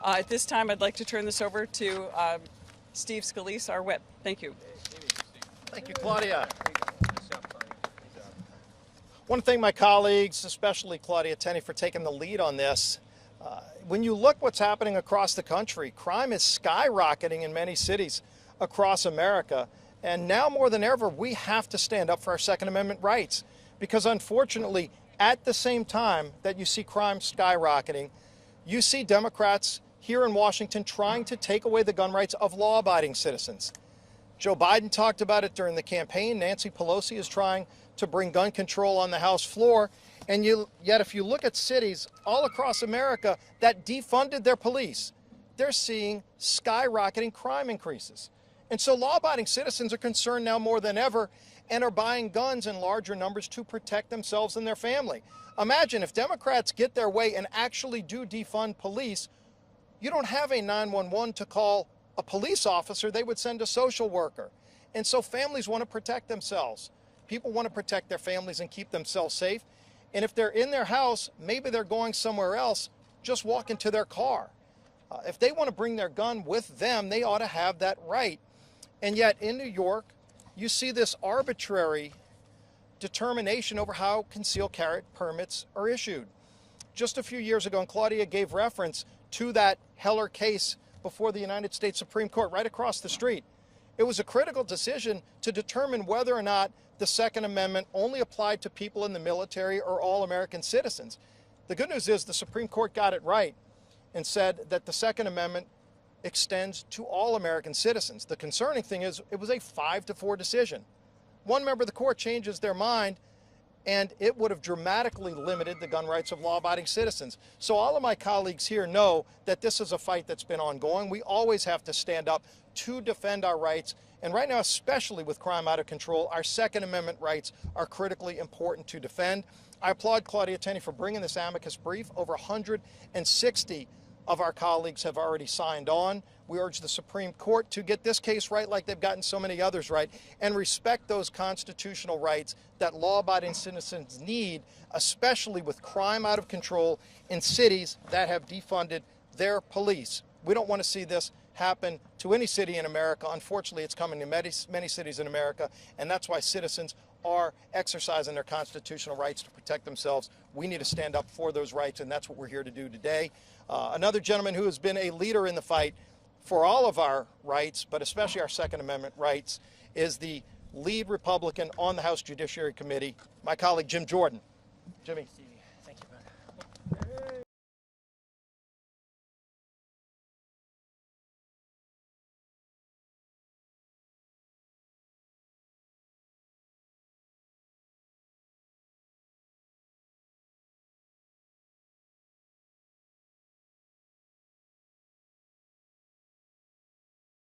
At this time, I'd like to turn this over to Steve Scalise, our whip. Thank you. Thank you, Claudia. I want to thank my colleagues, especially Claudia Tenney, for taking the lead on this. When you look what's happening across the country, crime is skyrocketing in many cities across America. And now more than ever, we have to stand up for our Second Amendment rights. Because unfortunately, at the same time that you see crime skyrocketing, you see Democrats here in Washington trying to take away the gun rights of law-abiding citizens. Joe Biden talked about it during the campaign. Nancy Pelosi is trying to bring gun control on the House floor. And yet if you look at cities all across America that defunded their police, they're seeing skyrocketing crime increases. And so law-abiding citizens are concerned now more than ever and are buying guns in larger numbers to protect themselves and their family. Imagine if Democrats get their way and actually do defund police, you don't have a 911 to call a police officer, they would send a social worker. And so families want to protect themselves. People want to protect their families and keep themselves safe. And if they're in their house, maybe they're going somewhere else, just walk into their car. If they want to bring their gun with them, they ought to have that right. And yet in New York, you see this arbitrary determination over how concealed carry permits are issued. Just a few years ago, and Claudia gave reference to that Heller case before the United States Supreme Court right across the street. It was a critical decision to determine whether or not the Second Amendment only applied to people in the military or all American citizens. The good news is the Supreme Court got it right and said that the Second Amendment extends to all American citizens. The concerning thing is it was a 5-4 decision. One member of the court changes their mind, and it would have dramatically limited the gun rights of law-abiding citizens. So all of my colleagues here know that this is a fight that's been ongoing. We always have to stand up to defend our rights. And right now, especially with crime out of control, our Second Amendment rights are critically important to defend. I applaud Claudia Tenney for bringing this amicus brief. Over 160 of our colleagues have already signed on. We urge the Supreme Court to get this case right like they've gotten so many others right and respect those constitutional rights that law-abiding citizens need, especially with crime out of control in cities that have defunded their police. We don't want to see this happen to any city in America. Unfortunately, it's coming to many cities in America, and that's why citizens are exercising their constitutional rights to protect themselves. We need to stand up for those rights, and that's what we're here to do today. Another gentleman who has been a leader in the fight for all of our rights, but especially our Second Amendment rights, is the lead Republican on the House Judiciary Committee, my colleague Jim Jordan. Jimmy.